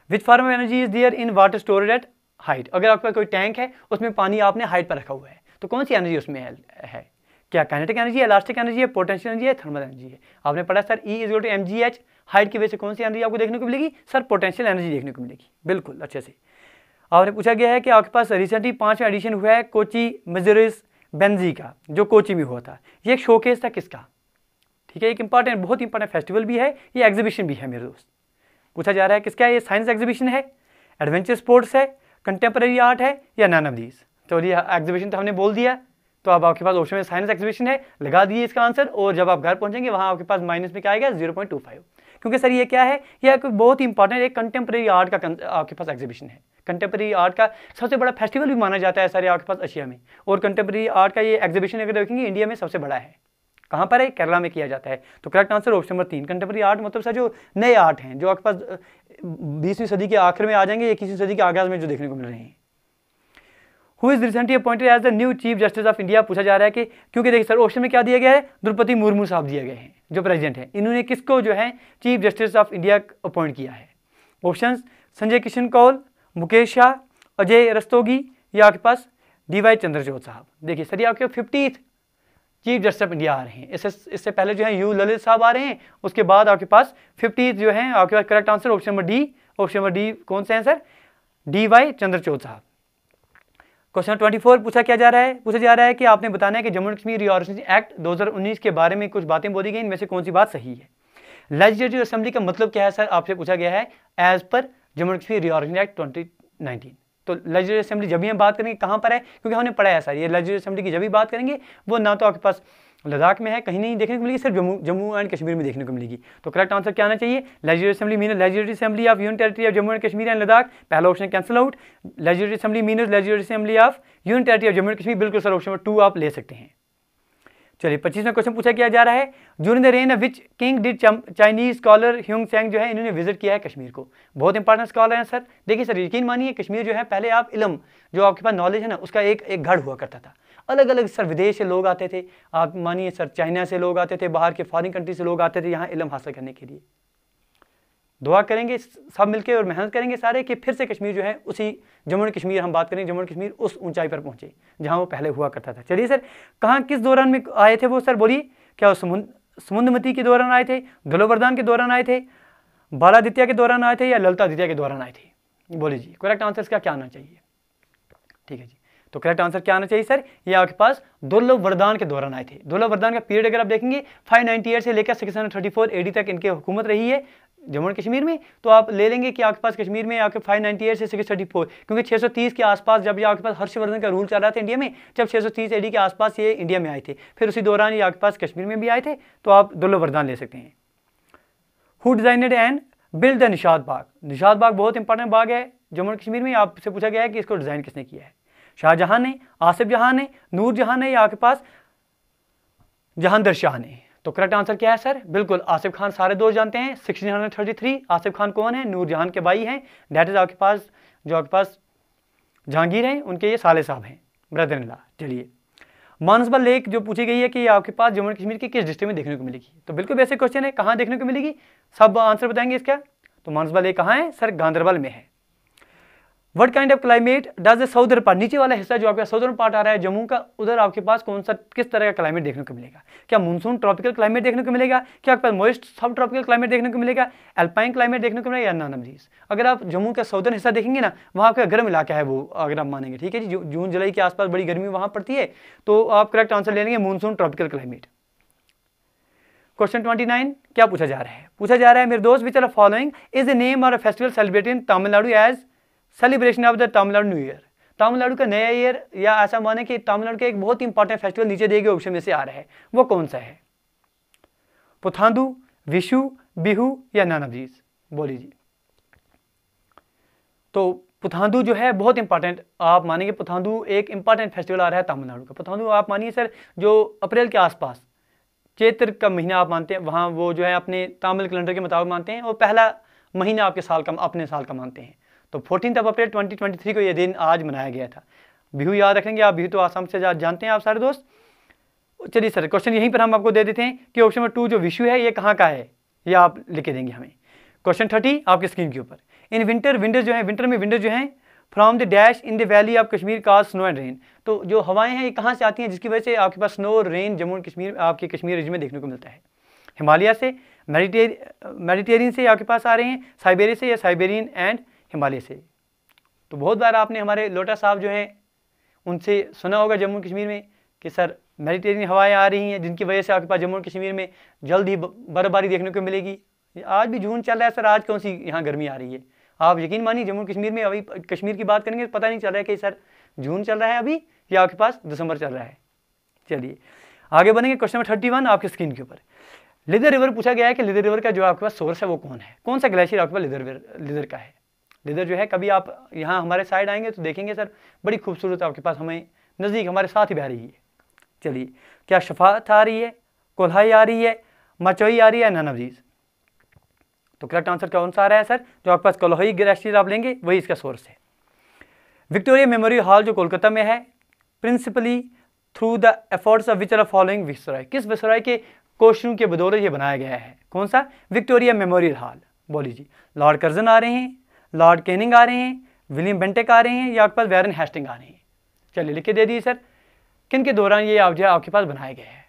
Which form of energy is there in water storage at height? अगर आपका कोई टैंक है उसमें पानी आपने हाइट पर रखा हुआ है, तो कौन सी एनर्जी उसमें है? क्या काइनेटिक एनर्जी है, इलास्टिक एनर्जी है, पोटेंशियल एनर्जी है, थर्मल एनर्जी है? आपने पढ़ा सर E = mgh हाइट की वजह से कौन सी एनर्जी आपको देखने को मिलेगी सर? पोटेंशियल एनर्जी देखने को मिलेगी। बिल्कुल अच्छे से आपने पूछा गया है कि आपके पास रिसेंटली 5वां एडिशन हुआ है कोची मजरिस बेंजी का, जो कोची में हुआ था। ये एक शोकेस था किसका? ठीक है, एक इंपॉर्टेंट, बहुत इंपॉर्टेंट फेस्टिवल भी है, ये एग्जीबिशन भी है मेरे दोस्त। पूछा जा रहा है किसका है? ये साइंस एग्जीबिशन है, एडवेंचर स्पोर्ट्स है, कंटेम्प्रेरी आर्ट है, या नन ऑफ दीज? तो ये एग्जीबिशन तो हमने बोल दिया, तो अब आपके पास ऑप्शन में साइंस एग्जीबिशन है, लगा दिए इसका आंसर। और जब आप घर पहुंचेंगे वहां आपके पास माइनस में क्या आएगा? 0.25, क्योंकि सर ये क्या है? ये बहुत ही इंपॉर्टेंट एक कंटेम्प्रेरी आर्ट का आपके पास एग्जीबिशन है। कंटेम्प्रेरी आर्ट का सबसे बड़ा फेस्टिवल भी माना जाता है सर आपके पास एशिया में। और कंटेम्प्रेरी आर्ट का ये एग्जीबिशन अगर देखेंगे इंडिया में सबसे बड़ा है। कहाँ पर है? केरला में किया जाता है। तो correct answer option number 3, contemporary art मतलब सर जो नए आर्ट हैं, जो आपके पास 20वीं सदी के आखिर में आ जाएंगे, 21वीं सदी के आगाज में जो देखने को मिल रहे हैं। Who is recently appointed as the new chief justice of India? पूछा जा रहा है कि क्योंकि देखिए सर ऑप्शन में क्या दिया गया है? द्रौपदी मुर्मू साहब दिए गए हैं जो प्रेसिडेंट है। इन्होंने किसको जो है chief justice of India appoint किया है? ऑप्शन संजय किशन कौल, मुकेश शाह, अजय रस्तोगी, या आपके पास DY चंद्रचूड़ साहब। देखिए सर ये आपके 50th chief justice of India आ रहे हैं। इससे पहले जो है U ललित साहब आ रहे हैं, उसके बाद आपके पास 50th जो है आपके पास correct answer option number D. Option number D कौन से हैं सर? DY चंद्रचूड़ साहब। क्वेश्चन 24 पूछा जा रहा है कि आपने बताना है कि Jammu and Kashmir reorganisation act 2019 के बारे में कुछ बातें बोली गई, इनमें से कौन सी बात सही है? लेजिस्लेटिव असेंबली का मतलब क्या है सर? आपसे पूछा गया है एज पर Jammu and Kashmir reorganisation act 2019। तो लेजिस्लेटिव असेंबली जब भी हम बात करेंगे कहाँ पर है, क्योंकि हमने पढ़ा है सर ये लेजिस्लेटिव असेंबली की जब भी बात करेंगे वो ना तो आपके पास लद्दाख में है, कहीं नहीं देखने को मिलेगी, सिर्फ जम्मू एंड कश्मीर में देखने को मिलेगी। तो करेक्ट आंसर क्या आना चाहिए? Legislative assembly mean legislative assembly of union territory of Jammu and Kashmir and Ladakh. पहला option cancel out. Legislative assembly mean legislative assembly of union territory of Jammu and Kashmir, बिल्कुल सर ऑप्शन नंबर 2 आप ले सकते हैं। चलिए 25वां क्वेश्चन पूछा किया जा रहा है, during the reign of which king did Chinese scholar Hiuen Tsang जो है इन्होंने विजिट किया है कश्मीर को? बहुत इंपॉर्टेंट स्कॉलर हैं सर। देखिए सर यकीन मानिए कश्मीर जो है पहले आप इल्म जो आपके पास नॉलेज है ना उसका एक गढ़ हुआ करता था। अलग अलग सर विदेश से लोग आते थे, आप मानिए सर चाइना से लोग आते थे, बाहर के फॉरेन कंट्री से लोग आते थे यहाँ इल्म हासिल करने के लिए। दुआ करेंगे सब मिलकर और मेहनत करेंगे सारे कि फिर से कश्मीर जो है उसी जम्मू एंड कश्मीर हम बात करेंगे, जम्मू एंड कश्मीर उस ऊंचाई पर पहुंचे जहां वो पहले हुआ करता था। चलिए सर कहाँ किस दौरान में आए थे वो सर बोलिए? क्या समुद्रमती के दौरान आए थे, धुलोवरदान के दौरान आए थे, बालादित्य के दौरान आए थे, या ललितादित्य के दौरान आए थे? बोलिए जी करेक्ट आंसर इसका क्या आना चाहिए? ठीक है जी, तो करेक्ट आंसर क्या आना चाहिए सर? ये आपके पास दुर्लभवर्धन के दौरान आए थे। दुर्लभवर्धन का पीरियड अगर आप देखेंगे 598 से लेकर 634 AD तक इनकी हुकूमत रही है जम्मू एंड कश्मीर में। तो आप ले लेंगे कि आपके पास कश्मीर में आपके 598 से 634, क्योंकि 630 के आसपास जब ये आपके पास हर्षवर्धन का रूल चल रहा था इंडिया में, जब 630 AD के आसपास ये इंडिया में आए थे, फिर उसी दौरान ये आपके पास कश्मीर में भी आए थे। तो आप दुर्लभवर्धन ले सकते हैं। Who designed and build the Nishat Bagh? Nishat Bagh बहुत इंपॉर्टेंट बाग है जम्मू एंड कश्मीर में। आपसे पूछा गया है कि इसको डिजाइन किसने किया है? शाहजहां ने, आसिफ जहां ने, नूर जहां ने, या आपके पास जहांदर शाह ने? तो करेक्ट आंसर क्या है सर? बिल्कुल आसिफ खान, सारे दोस्त जानते हैं 1633। आसिफ खान कौन है? नूर जहां के भाई हैं, दैट इज आपके पास जो आपके पास जहांगीर हैं उनके ये साले साहब हैं, ब्रदर इन लॉ। चलिए मानसबल लेक जो पूछी गई है कि आपके पास जम्मू एंड कश्मीर के किस डिस्ट्रिक्ट में देखने को मिलेगी? तो बिल्कुल बेसिक क्वेश्चन है, कहाँ देखने को मिलेगी? सब आंसर बताएंगे इसका। तो मानसबल लेक कहाँ है सर? गांधरबल में है। What kind of climate does the southern part, नीचे वाला हिस्सा जो आपका साउदर्न पार्ट आ रहा है जम्मू का, उधर आपके पास कौन सा किस तरह का क्लाइमेट देखने को मिलेगा? क्या मानसून ट्रॉपिकल क्लाइमेट देखने को मिलेगा? क्या आपके पास मॉइस्ट सब ट्रॉपिकल क्लाइमेट देखने को मिलेगा? अल्पाइन क्लाइमेट देखने को मिलेगा या नन ऑफ दीस? अगर आप जम्मू का साउदर्न हिस्सा देखेंगे ना, वहाँ का गर्म इलाका है वो, अगर आप मानेंगे, ठीक है जी, जून जुलाई के आसपास बड़ी गर्मी वहाँ पड़ती है। तो आप करेक्ट आंसर ले लेंगे मानसून ट्रॉपिकल क्लाइमेट। क्वेश्चन 29 क्या पूछा जा रहा है? पूछा जा रहा है मेरे दोस्त, which are following is the name or festival celebrated in Tamil Nadu as celebration of the Tamil Nadu new year? Tamil Nadu का नया ईयर, या ऐसा माने कि तमिलनाडु का एक बहुत इंपॉर्टेंट फेस्टिवल नीचे दिए गए ऑप्शन में से आ रहा है, वो कौन सा है? पुथांदू, विशु, बिहू, या नन ऑफ दीस? बोलिए जी। तो पुथांदू जो है बहुत इंपॉर्टेंट, आप मानेंगे पुथांदू एक इंपॉर्टेंट फेस्टिवल आ रहा है तमिलनाडु का। पुथांदू आप मानिए सर जो अप्रैल के आसपास, चैत्र का महीना आप मानते हैं, वहाँ वो जो है अपने तमिल कैलेंडर के मुताबिक मानते हैं, और पहला महीना आपके साल का अपने साल का मानते हैं। तो 14 अप्रैल 2023 को ये दिन आज मनाया गया था। बिहू याद रखेंगे आप, बिहू तो आसाम से जानते हैं आप सारे दोस्त। चलिए सर क्वेश्चन यहीं पर हम आपको दे देते हैं कि ऑप्शन नंबर 2 जो विशु है ये कहाँ का है, ये आप लिख के देंगे हमें। क्वेश्चन 30 आपके स्क्रीन के ऊपर, इन विंटर विंडर्स जो है, विंटर में विंडर्स जो हैं from the dash in the valley of Kashmir का स्नो एंड रेन। तो जो हवाएं हैं ये कहाँ से आती हैं जिसकी वजह से आपके पास स्नो और रेन जम्मू एंड कश्मीर आपके कश्मीर रीजन में देखने को मिलता है? हिमालय से, मेडिटेरियन से आपके पास आ रहे हैं, साइबेरिया से या साइबेरियन एंड हिमालय से। तो बहुत बार आपने हमारे लोटा साहब जो हैं उनसे सुना होगा जम्मू कश्मीर में कि सर मेडिटेरियन हवाएं आ रही हैं जिनकी वजह से आपके पास जम्मू कश्मीर में जल्द ही बर्फबारी देखने को मिलेगी। आज भी जून चल रहा है सर, आज कौन सी यहाँ गर्मी आ रही है? आप यकीन मानिए जम्मू कश्मीर में अभी कश्मीर की बात करेंगे पता नहीं चल रहा है कि सर जून चल रहा है अभी या आपके पास दिसंबर चल रहा है। चलिए आगे बढ़ेंगे। क्वेश्चन नंबर 31 आपके स्क्रीन के ऊपर लिदर रिवर पूछा गया है कि लिदर रिवर का जो आपके पास सोर्स है वो कौन है, कौन सा ग्लेशियर आपके पास लिदर का है। लिदर जो है कभी आप यहाँ हमारे साइड आएंगे तो देखेंगे सर बड़ी खूबसूरत आपके पास हमें नज़दीक हमारे साथ ही बह रही है। चलिए क्या शफात आ रही है, कोल्हाई आ रही है, मचोई आ रही है, नन ऑफ दीज? तो करेक्ट आंसर कौन सा आ रहा है सर? जो आपके पास कोल्हाई ग्लेशियर आप लेंगे वही इसका सोर्स है। विक्टोरिया मेमोरियल हॉल जो कोलकाता में है principally through the efforts of which are following viceroy, किस विसराय के कोशिशों के बदौलत ये बनाया गया है? कौन सा? Victoria memorial hall. बोली जी। लॉर्ड कर्जन आ रहे हैं, लॉर्ड कैनिंग आ रहे हैं, विलियम बेंटिक आ रहे हैं या आपके पास वैरन हेस्टिंग आ रहे हैं? चलिए लिख के दे दीजिए सर किन के दौरान ये आप जो है आपके पास बनाया गया है।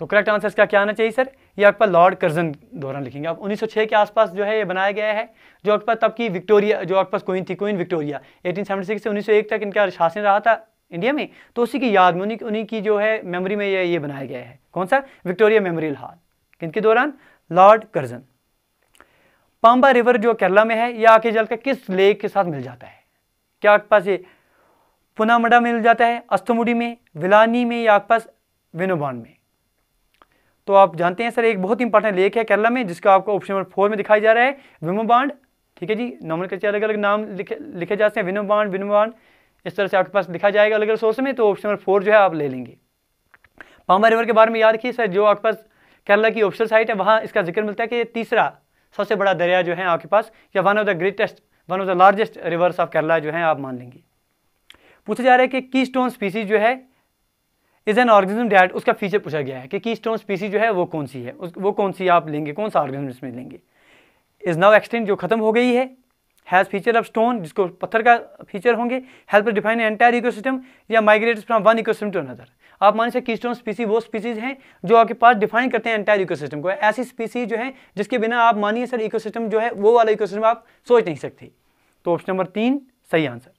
तो करेक्ट आंसर का क्या आना चाहिए सर? ये आपके पास लॉर्ड कर्जन दौरान लिखेंगे आप। 1906 के आसपास जो है ये बनाया गया है। जो आपके पास तब की विक्टोरिया जो आपके पास क्वीन थी, क्वीन विक्टोरिया 1876 से 1901 तक इनका शासन रहा था इंडिया में, तो उसी की याद में उन्हीं की जो है मेमोरी में ये बनाया गया है। कौन सा? Victoria memorial hall. किनके दौरान? Lord Curzon. पांबा रिवर जो केरला में है यह आके जलकर किस लेक के साथ मिल जाता है? क्या आपके पास ये पुनामड़ा में मिल जाता है, अस्तमुडी में, विलानी में या आपके पास विनोबान में? तो आप जानते हैं सर एक बहुत इंपॉर्टेंट लेक है केरला में जिसका आपको ऑप्शन नंबर 4 में दिखाई जा रहा है, विमोबांड। ठीक है जी, नॉमेनक्लेचर अलग अलग नाम लिखे जाते हैं, विनोबांड इस तरह से आपके पास लिखा जाएगा अलग अलग सोर्स में। तो ऑप्शन नंबर 4 जो है आप ले लेंगे। पांबा रिवर के बारे में याद रखिए सर, जो आपके पास केरला की ऑफिशियल साइट है वहाँ इसका जिक्र मिलता है कि ये तीसरा सबसे बड़ा दरिया जो है आपके पास, या one of the largest reverse of Kerala जो है आप मान लेंगे। पूछा जा रहा है कि कीस्टोन स्पीसीज जो है इज एन ऑर्गेनिज्म दैट, उसका फीचर पूछा गया है कि कीस्टोन स्पीसीज जो है वो कौन सी है, वो कौन सी आप लेंगे, कौन सा ऑर्गेनिज्म इसमें लेंगे? इज नाउ एक्सटिंक्ट जो खत्म हो गई है, हैज़ फीचर ऑफ स्टोन जिसको पत्थर का फीचर होंगे, हेल्प डिफाइन एंटायर इकोसिस्टम, या migrates from one ecosystem to another. आप मान सकते कीस्टोन स्पीसीज वो स्पीसीज हैं जो आपके पास डिफाइन करते हैं एंटायर इकोसिस्टम को। ऐसी स्पीसीज जो है जिसके बिना आप मानिए सर इकोसिस्टम जो है वो वाला इकोसिस्टम आप सोच नहीं सकते। तो ऑप्शन नंबर 3 सही आंसर।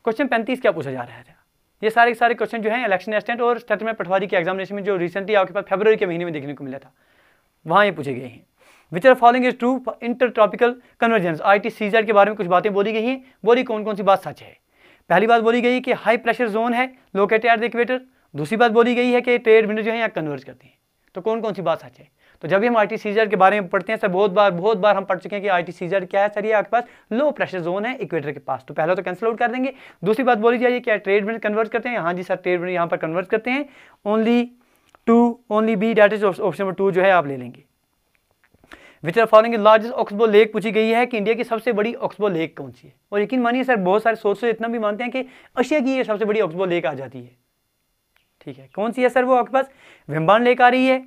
क्वेश्चन 35 क्या पूछा जा रहा है? ये सारे के सारे क्वेश्चन जो हैं इलेक्शन असिस्टेंट और स्टेटमेंट पटवारी के एग्जामिनेशन में जो रिसेंटली आपके पास फरवरी के महीने में देखने को मिला था वहाँ ये पूछे गए हैं। Which are following is true inter tropical convergence, ITCZ के बारे में कुछ बातें बोली गई हैं। बोली कौन कौन सी बात सच है? पहली बात बोली गई कि हाई प्रेशर जोन है लोकेटेड एट द इक्वेटर। दूसरी बात बोली गई है कि ट्रेड विंडो जो है यहाँ कन्वर्ज करते हैं। तो कौन कौन सी बात सच है? तो जब भी हम ITCZ के बारे में पढ़ते हैं सर बहुत बार हम पढ़ चुके हैं कि ITCZ क्या है सर? ये आपके पास लो प्रेशर जोन है इक्वेटर के पास। तो पहला तो कैंसिल आउट कर देंगे। दूसरी बात बोली जाइए क्या ट्रेड विंड कन्वर्ट करते हैं? हाँ जी सर ट्रेड विंड यहाँ पर कन्वर्ट करते हैं। Only B that is option number 2 जो है आप ले लेंगे। Which are following largest oxbow lake पूछी गई है कि इंडिया की सबसे बड़ी ऑक्सबो लेक कौन सी है? और यकीन मानिए सर बहुत सारे सोर्सेज इतना भी मानते हैं कि एशिया की ये सबसे बड़ी ऑक्सबो लेक आ जाती है। ठीक है, कौन सी है सर? वो आपके पास विम्बान लेक आ रही है,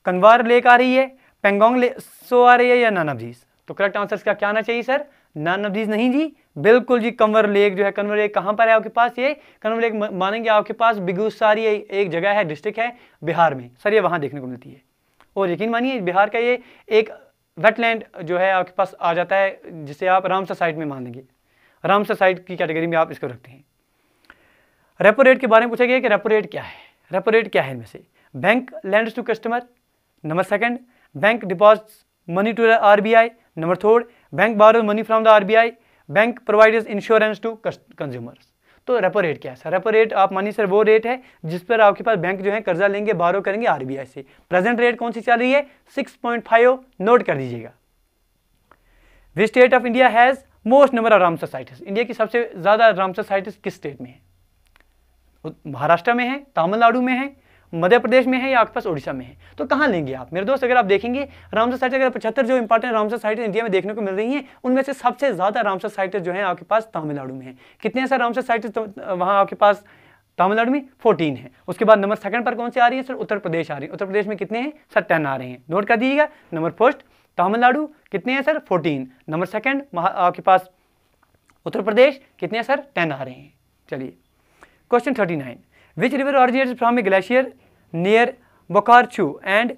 कंवार लेक आ रही है, पेंगोंग लेक आ रही है या नन ऑफ दीज? तो करेक्ट आंसर का क्या आना चाहिए सर? नन ऑफ दीज नहीं जी, बिल्कुल जी कंवर लेक जो है, कंवर लेक कहाँ पर है आपके पास? ये कंवर लेक मानेंगे आपके पास बेगूसराय एक जगह है, डिस्ट्रिक्ट है बिहार में सर, ये वहाँ देखने को मिलती है। और यकीन मानिए बिहार का ये एक वेटलैंड जो है आपके पास आ जाता है जिसे आप रामसर साइट में मान लेंगे। रामसर साइट की कैटेगरी में आप इसको रखते हैं। रेपो रेट के बारे में पूछा गया कि रेपो रेट क्या है? रेपो रेट क्या है इनमें से? Bank lands to customer, number 2 bank deposits money to the RBI, number 3 bank borrows money from the RBI, bank provides insurance to consumers. तो रेपो रेट क्या है सर? रेपो रेट आप मानिए सर वो रेट है जिस पर आपके पास बैंक जो है कर्जा लेंगे, बारो करेंगे RBI से। प्रेजेंट रेट कौन सी चल रही है? 6.5, नोट कर दीजिएगा। Which state of India has most number of Ramsar sites? India की सबसे ज़्यादा रामसर साइट्स किस स्टेट में है? महाराष्ट्र में है, तमिलनाडु में है, मध्य प्रदेश में है या आपके पास उड़ीसा में है? तो कहाँ लेंगे आप मेरे दोस्त? अगर आप देखेंगे रामसर साइट, अगर 75 जो इंपॉर्टेंट रामसर साइट इंडिया में देखने को मिल रही हैं उनमें से सबसे ज़्यादा रामसर साइट जो है आपके पास तमिलनाडु में है। कितने हैं सर रामसर साइट वहाँ आपके पास तमिलनाडु में? 14 है। उसके बाद नंबर 2 पर कौन सी आ रही है सर? उत्तर प्रदेश आ रही है। उत्तर प्रदेश में कितने हैं सर? 10 आ रहे हैं, नोट कर दीजिएगा। नंबर 1 तमिलनाडु, कितने हैं सर? 14। नंबर 2 आपके पास उत्तर प्रदेश, कितने हैं सर? 10 आ रहे हैं। चलिए question 39, which river originates from a glacier near Bokharchu and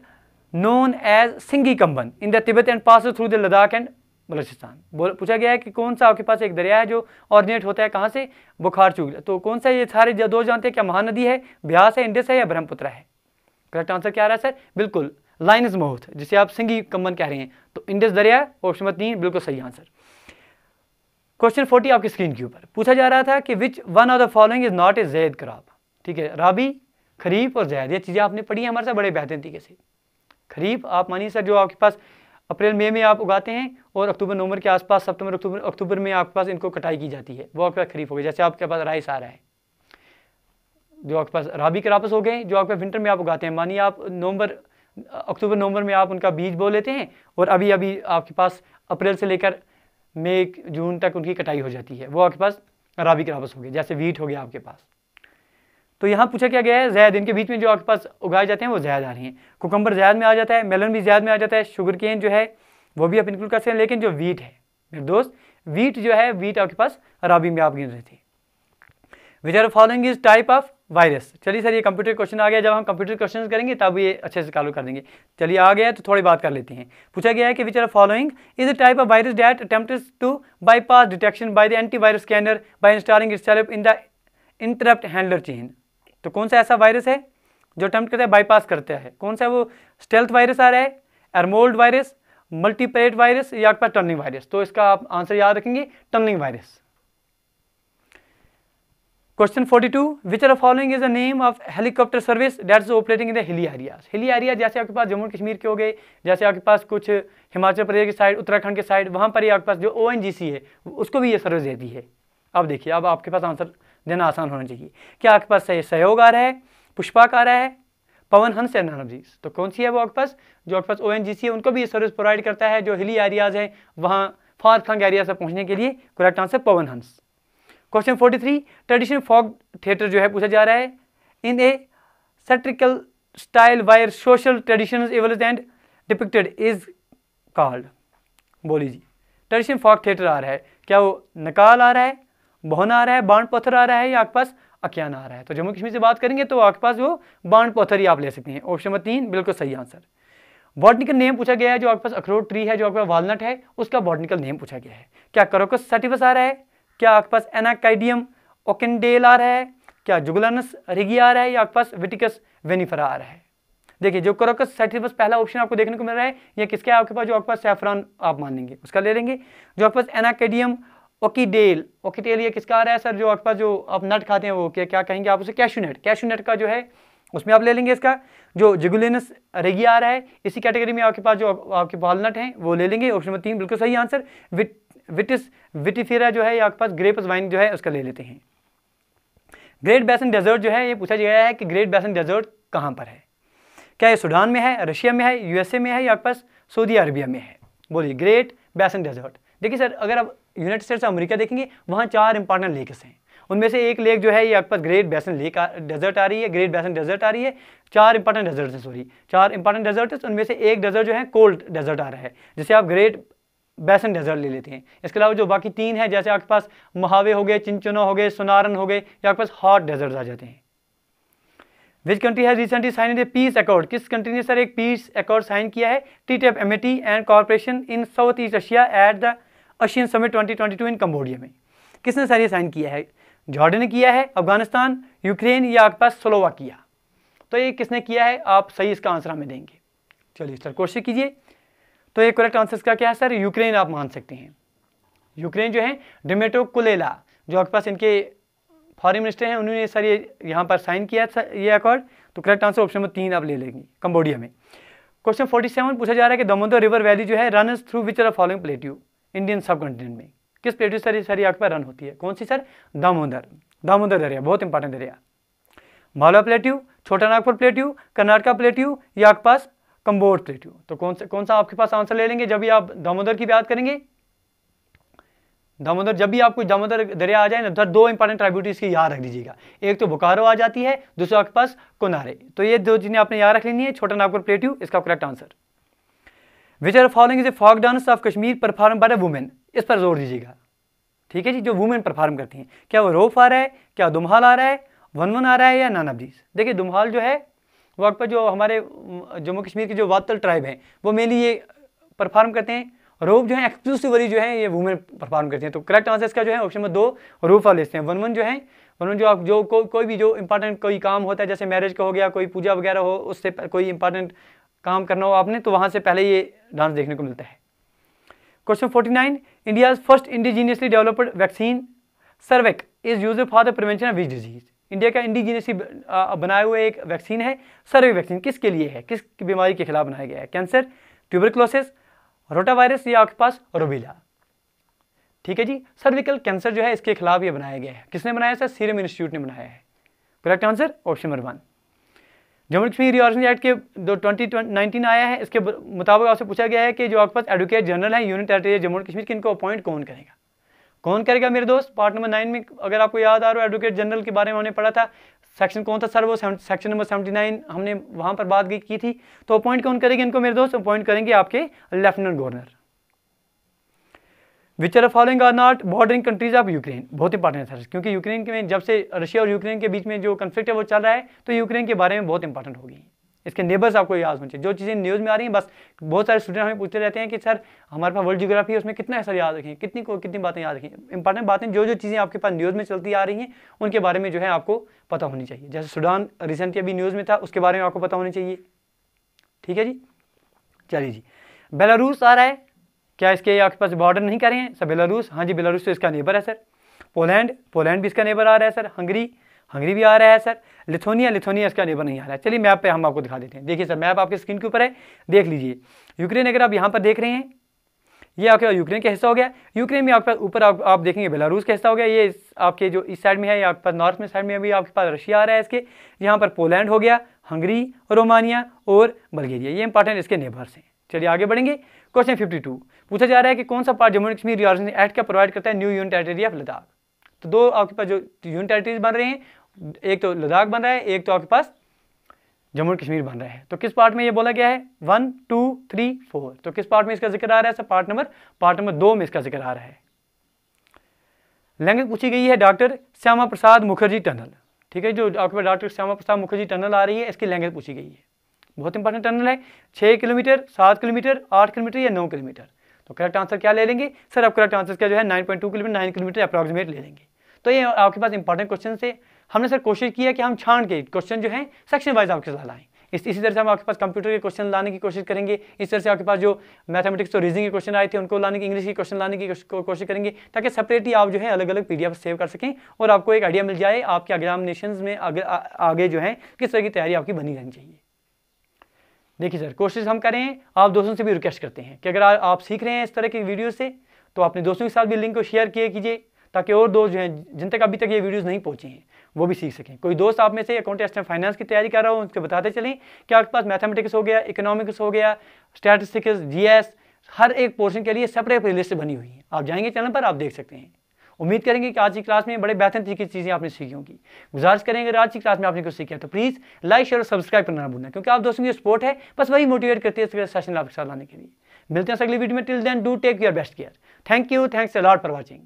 known as Singi Kamban in the Tibet and pass through the Ladakh and Baluchistan. पूछा गया है कि कौन सा आपके पास एक दरिया है जो ऑरिजिनेट होता है कहाँ से, बुखार चूगला। तो कौन सा, ये सारे दो जानते हैं, क्या महानदी है, ब्यास है, इंडस है या ब्रह्मपुत्र है? करेक्ट आंसर क्या आ रहा है सर? बिल्कुल लाइन्स माउथ, जिसे आप सिंगी कंबन कह रहे हैं, तो इंडस दरिया, ऑप्शन नंबर 3 बिल्कुल सही आंसर। क्वेश्चन 40 आपकी स्क्रीन के ऊपर पूछा जा रहा था कि which one of the following is not A zaid crop. ठीक है, राबी, खरीफ और ज़ैद, ये चीज़ें आपने पढ़ी हैं हमारे साथ बड़े बेहतरीन तरीके से। खरीफ आप मानिए सर जो आपके पास अप्रैल मई में आप उगाते हैं और अक्टूबर नवंबर के आसपास, सितंबर अक्टूबर में आपके पास इनको कटाई की जाती है, वो आपके पास खरीफ हो गया। जैसे आपके पास राइस आ रहा है, जो आपके पास राबी क्रॉप्स हो गए, जो आपके विंटर में आप उगाते हैं। मानिए आप अक्टूबर नवंबर में आप उनका बीज बो लेते हैं और अभी आपके पास अप्रैल से लेकर मई जून तक उनकी कटाई हो जाती है, वो आपके पास राबी क्रॉप्स हो गए। जैसे वीट हो गया आपके पास। तो यहाँ पूछा क्या गया है, ज़ैद, इनके बीच में जो आपके पास उगाए जाते हैं वो ज़ैद आ रही हैं। कुकम्बर ज़ैद में आ जाता है, मेलन भी ज़ैद में आ जाता है, शुगर केन जो है वो भी आप इंक्लूड कर सकते हैं। लेकिन जो वीट है मेरे दोस्त, वीट जो है, वीट आपके पास राबी में आप गिन रहे थे। Which are following is type of virus. चलिए सर, ये कंप्यूटर क्वेश्चन आ गया, जब हम कंप्यूटर क्वेश्चन करेंगे तब ये अच्छे से चालू कर देंगे। चलिए आ गया तो थोड़ी बात कर लेते हैं। पूछा गया है कि which are following is the type of virus that attempts to bypass detection by the antivirus scanner by installing itself in the interrupt handler chain. तो कौन सा ऐसा वायरस है जो अटेम्प्ट करता है, बाईपास करता है? कौन सा, वो स्टेल्थ वायरस आ रहा है, एरमोल्ड वायरस, मल्टीपरेट वायरस या आपके पास टनलिंग वायरस? तो इसका आप आंसर याद रखेंगे, tunneling virus. Question 42 which are following is the name of helicopter service that is operating in the hilly areas. Hilly area जैसे आपके पास जम्मू कश्मीर के हो गए, जैसे आपके पास कुछ हिमाचल प्रदेश की साइड, उत्तराखंड के साइड, वहाँ पर ही आपके पास जो ONGC है उसको भी ये सर्विस देती है। अब देखिए, अब आपके पास आंसर देना आसान होना चाहिए। क्या आपके पास सहयोग आ रहा है, पुष्पक आ रहा है, पवन हंस या नानवजीज? तो कौन सी है वो आपके पास? जो आपके पास ONGC है उनको भी ये सर्विस प्रोवाइड करता है, जो हिली एरियाज है वहाँ फार फ्लंग एरिया से पहुँचने के लिए। Correct answer Pawan Hans. Question 43 traditional folk theatre जो है पूछा जा रहा है, in a satirical style where social traditions evils and depicted is called. बोली जी, ट्रेडिशनल फॉक थिएटर आ रहा है, क्या वो नकाल आ रहा है, बोहना आ रहा है, बाण पत्थर आ रहा है या आपके पास अख्यान आ रहा है? तो जम्मू कश्मीर से बात करेंगे तो आपके पास वो बाण पत्थर ही आप ले सकते हैं। ऑप्शन नंबर 3 बिल्कुल सही आंसर। बॉटनिकल नेम पूछा गया है, जो आपके पास अखरोट ट्री है, जो आपके पास वालनट है, उसका बॉटनिकल नेम पूछा गया है। क्या करोकस सैटिवस आ रहा है, क्या आपके पास एनाकाइडियम ओकेंडेल आ रहा है, क्या जुगुलानस रिगी आ रहा है या आपके पास विटिकस वेनिफरा आ रहा है? देखिए, जो करोकस सैटिवस पहला ऑप्शन आपको देखने को मिल रहा है, ये किसका है आपके पास? जो आपके पास सैफरान आप मान लेंगे उसका ले लेंगे। जो आपके पास एनाकाइडियम ओकिटेल ये किसका आ रहा है सर? जो आपके पास जो आप नट खाते हैं वो क्या कहेंगे आप उसे? कैशू नट का जो है उसमें आप ले लेंगे इसका। जो जुगुलेनस रेगी आ रहा है, इसी कैटेगरी में आपके पास जो आपके वालनट हैं वो ले लेंगे। ऑप्शन नंबर 3 बिल्कुल सही आंसर। विटिफेरा जो है आपके पास ग्रेप्स वाइन जो है उसका ले लेते हैं। ग्रेट बेसन डेजर्ट जो है, ये पूछा गया है कि ग्रेट बेसन डेजर्ट कहाँ पर है? क्या ये सूडान में है, रशिया में है, USA में है या आपके पास सऊदी अरबिया में है? बोलिए, ग्रेट बेसन डेजर्ट। देखिए सर, अगर आप यूनाइटेड स्टेट्स ऑफ अमेरिका देखेंगे, वहाँ 4 इंपॉर्टेंट लेक्स हैं, उनमें से एक लेक जो है ये आपके पास ग्रेट बेसन डेजर्ट आ रही है, ग्रेट बेसन डेजर्ट आ रही है। 4 इंपॉर्टेंट डेजर्ट हैं, 4 इंपॉर्टेंट डेजर्ट है, उनमें से एक डेजर्ट जो है कोल्ड डेजर्ट आ रहा है, जिसे आप ग्रेट बेसन डेजर्ट ले लेते हैं। इसके अलावा जो बाकी 3 है, जैसे आपके पास महावे हो गए, चिंचुना हो गए, सोनारन हो गए, या आपके पास हॉट डेजर्ट आ जाते हैं। Which country has recently sign a peace accord? किस कंट्री ने सर एक पीस अकॉर्ड साइन किया है? TTAP amity and corporation in south east Asia at the Asian summit 2022 इन कंबोडिया में। किसने सर ये साइन किया है? जॉर्डन ने किया है, अफगानिस्तान, यूक्रेन या आपके पास स्लोवाकिया? तो ये किसने किया है? आप सही इसका आंसर हमें देंगे। चलिए सर कोशिश कीजिए। तो ये करेक्ट आंसर का क्या है सर? यूक्रेन आप मान सकते हैं। यूक्रेन जो है डिमिट्रो कुलेबा, जो आपके पास इनके फॉरेन मिनिस्टर हैं, उन्होंने सर ये यहाँ पर साइन किया ये अकॉर्ड। तो करेक्ट आंसर ऑप्शन नंबर 3 आप ले लेंगे, कंबोडिया में। क्वेश्चन 47 पूछा जा रहा है कि दामोदर रिवर वैली जो है run through which are following plateau Indian सब कॉन्टिनेंट में? किस प्लेट्यू सर ये सारी आपके पास रन होती है? कौन सी सर? दामोदर दरिया, बहुत इंपॉर्टेंट दरिया। मालवा प्लेट्यू, छोटा नागपुर प्लेट्यू, कर्नाटका प्लेट्यू या आपके पास कंबोज प्लेट्यू? तो कौन सा आपके पास आंसर ले लेंगे जब भी आप दामोदर की बात करेंगे? दामोदर, जब भी आपको दामोदर दरिया आ जाए ना, 2 इंपॉर्टेंट ट्राइब्यूटरीज की याद रख दीजिएगा। एक तो बोकारो आ जाती है, दूसरा आपके पास कोनारे। तो ये 2 चीजें आपने याद रख लेनी है। छोटा नागपुर प्लेट्यू इसका correct answer. Which are following is a folk dance of Kashmir perform by the women? इस पर जोर दीजिएगा, ठीक है जी। जो वुमेन परफॉर्म करती हैं, क्या वो रोफ आ रहा है, क्या दुम्हाल आ रहा है, वन आ रहा है या नानाबजीज? देखिए दुम्हाल जो है वो आपका जो हमारे जम्मू कश्मीर के जो वातल ट्राइब हैं वो मेनली ये परफॉर्म करते हैं। रोप जो है एक्सक्लूसिवली जो है ये वुमेन परफॉर्म करती हैं। तो करेक्ट आंसर इसका जो है ऑप्शन नंबर 2 रोप वाले हैं। वन जो है वन जो आप जो कोई भी जो इंपॉर्टेंट कोई काम होता है, जैसे मैरिज का हो गया, कोई पूजा वगैरह हो, उससे कोई इंपॉर्टेंट काम करना हो आपने, तो वहाँ से पहले ये डांस देखने को मिलता है। Question 49, India's first indigenously developed vaccine Cervavac is used for the prevention of which disease. India का इंडिजीनियसली बनाया हुआ एक वैक्सीन है, सर्वे वैक्सीन, किसके लिए है, किस बीमारी के खिलाफ बनाया गया है? कैंसर, ट्यूबरक्लोसिस, रोटावायरस या आपके पास रूबेला। ठीक है जी, सर्विकल कैंसर जो है इसके खिलाफ ये बनाया गया है। किसने बनाया सर? सीरम इंस्टीट्यूट ने बनाया है। Correct answer option number 1। Jammu Kashmir reorganisation act के जो 2019 आया है, इसके मुताबिक आपसे पूछा गया है कि जो आपके पास एडवोकेट जनरल है यूनियन टेरिटरी जम्मू कश्मीर के, इनको अपॉइंट कौन करेगा? कौन करेगा मेरे दोस्त? पार्ट नंबर 9 में अगर आपको याद आ रहा हो एडवोकेट जनरल के बारे में हमने पढ़ा था, सेक्शन कौन था सर? वो सेक्शन नंबर 79 हमने वहाँ पर बात की थी। तो अपॉइंट कौन करेंगे इनको मेरे दोस्त? अपॉइंट करेंगे आपके lieutenant governor. Which are following are not bordering countries of Ukraine. बहुत इंपॉर्टेंट है सर, क्योंकि यूक्रेन के में जब से रशिया और यूक्रेन के बीच में जो कन्फ्लिक्ट है वो चल रहा है, तो यूक्रेन के बारे में बहुत इंपॉर्टेंट होगी। इसके नेबर्स आपको याद होने चाहिए। जो चीज़ें न्यूज़ में आ रही हैं, बस बहुत सारे स्टूडेंट हमें पूछते रहते हैं कि सर हमारे पास वर्ल्ड जियोग्राफी है, उसमें कितना सर याद रखें, कितनी बातें याद रखें। इंपॉर्टेंट बातें जो चीज़ें आपके पास न्यूज़ में चलती आ रही हैं उनके बारे में जो है आपको पता होनी चाहिए। जैसे सूडान रिसेंटली अभी न्यूज़ में था, उसके बारे में आपको पता होनी चाहिए। ठीक है जी, चलिए जी। बेलारूस आ रहा है, क्या इसके आपके पास बॉर्डर नहीं कर रहे हैं सर? बेलारूस, हाँ जी, बेलारूस तो इसका नेबर है सर। पोलैंड भी इसका नेबर आ रहा है सर। हंगरी भी आ रहा है सर। लिथुआनिया इसका नेबर नहीं आ रहा है। चलिए मैप पे हम आपको दिखा देते हैं। देखिए सर, मैप आपके स्क्रीन के ऊपर है, देख लीजिए। यूक्रेन अगर आप यहाँ पर देख रहे हैं, ये आपके यूक्रेन का हिस्सा हो गया। यूक्रेन में आपके पास ऊपर आप देखेंगे बेलारूस का हिस्सा हो गया। ये आपके जो इस साइड में है, आपके पास नॉर्थ में साइड में भी आपके पास रशिया आ रहा है इसके। यहाँ पर पोलैंड हो गया, हंगरी, रोमानिया और बल्गेरिया, ये इंपॉर्टेंट इसके नेबर्स हैं। चलिए आगे बढ़ेंगे। क्वेश्चन 52 पूछा जा रहा है कि कौन सा part Jammu Kashmir reorganisation act का प्रोवाइड करता है new union territory of Ladakh. तो दो आपके पास जो यूनियन टेरिटरीज बन रहे हैं, एक तो लद्दाख बन रहा है, एक तो आपके पास जम्मू कश्मीर बन रहा है। तो किस पार्ट में ये बोला गया है? 1, 2, 3, 4। तो किस पार्ट में इसका जिक्र आ रहा है सर? पार्ट नंबर 2 में इसका जिक्र आ रहा है। लैंग्वेज पूछी गई है डॉक्टर श्यामा प्रसाद मुखर्जी टनल। ठीक है, जो आपके पास डॉक्टर श्यामा प्रसाद मुखर्जी टनल आ रही है, इसकी लैंग्वेज पूछी गई है। बहुत इंपॉर्टेंट टनल है। 6 किलोमीटर, 7 किलोमीटर, 8 किलोमीटर या 9 किलोमीटर। तो करेक्ट आंसर क्या ले लेंगे सर? आप करेक्ट आंसर क्या जो है 9.2 किलोमीटर, 9 किलोमीटर अप्रॉक्सीमेट ले लेंगे। तो ये आपके पास इंपॉर्टेंट क्वेश्चन से हमने सर कोशिश की है कि हम छान के क्वेश्चन जो है सेक्शन वाइज आपके साथ लाएं। इसी तरह से हम आपके पास कंप्यूटर के क्वेश्चन लाने की कोशिश करेंगे। इस तरह से आपके पास जो मैथमेटिक्स और रीजनिंग के क्वेश्चन आए थे उनको लाने की, इंग्लिश के क्वेश्चन लाने की कोशिश करेंगे, ताकि सेपरेटली आप जो है अलग अलग PDF सेव कर सकें और आपको एक आइडिया मिल जाए आपके एग्जामिनेशन में आगे जो है किस तरह की तैयारी आपकी बनी रहनी चाहिए। देखिए सर, कोशिश हम करें, आप दोस्तों से भी रिक्वेस्ट करते हैं कि अगर आप सीख रहे हैं इस तरह की वीडियो से, तो अपने दोस्तों के साथ भी लिंक को शेयर कीजिए, ताकि और दोस्त जो हैं जिन तक अभी तक ये वीडियोस नहीं पहुंची हैं वो भी सीख सकें। कोई दोस्त आप में से अकाउंटेंट फाइनेंस की तैयारी कर रहा हो, उनको बताते चलें कि आपके पास मैथमेटिक्स हो गया, इकोनॉमिक्स हो गया, स्टैटिस्टिक्स, GS, हर एक पोर्शन के लिए सेपरेट प्लेलिस्ट बनी हुई है। आप जाएंगे चैनल पर, आप देख सकते हैं। उम्मीद करेंगे कि आज की क्लास में बड़े बेहतरीन तरीके की चीज़ें आपने सीखी होंगी। गुजारिश करेंगे अगर आज की क्लास में आपने कुछ सीखा तो प्लीज़ लाइक, शेयर और सब्सक्राइब करना ना भूलना, क्योंकि आप दोस्तों की सपोर्ट है, बस वही मोटिवेट करती है इस सेशन आपके साथ लाने के लिए। मिलते हैं अगली वीडियो में। Till then do take your best care. Thank you, thanks a lot for watching.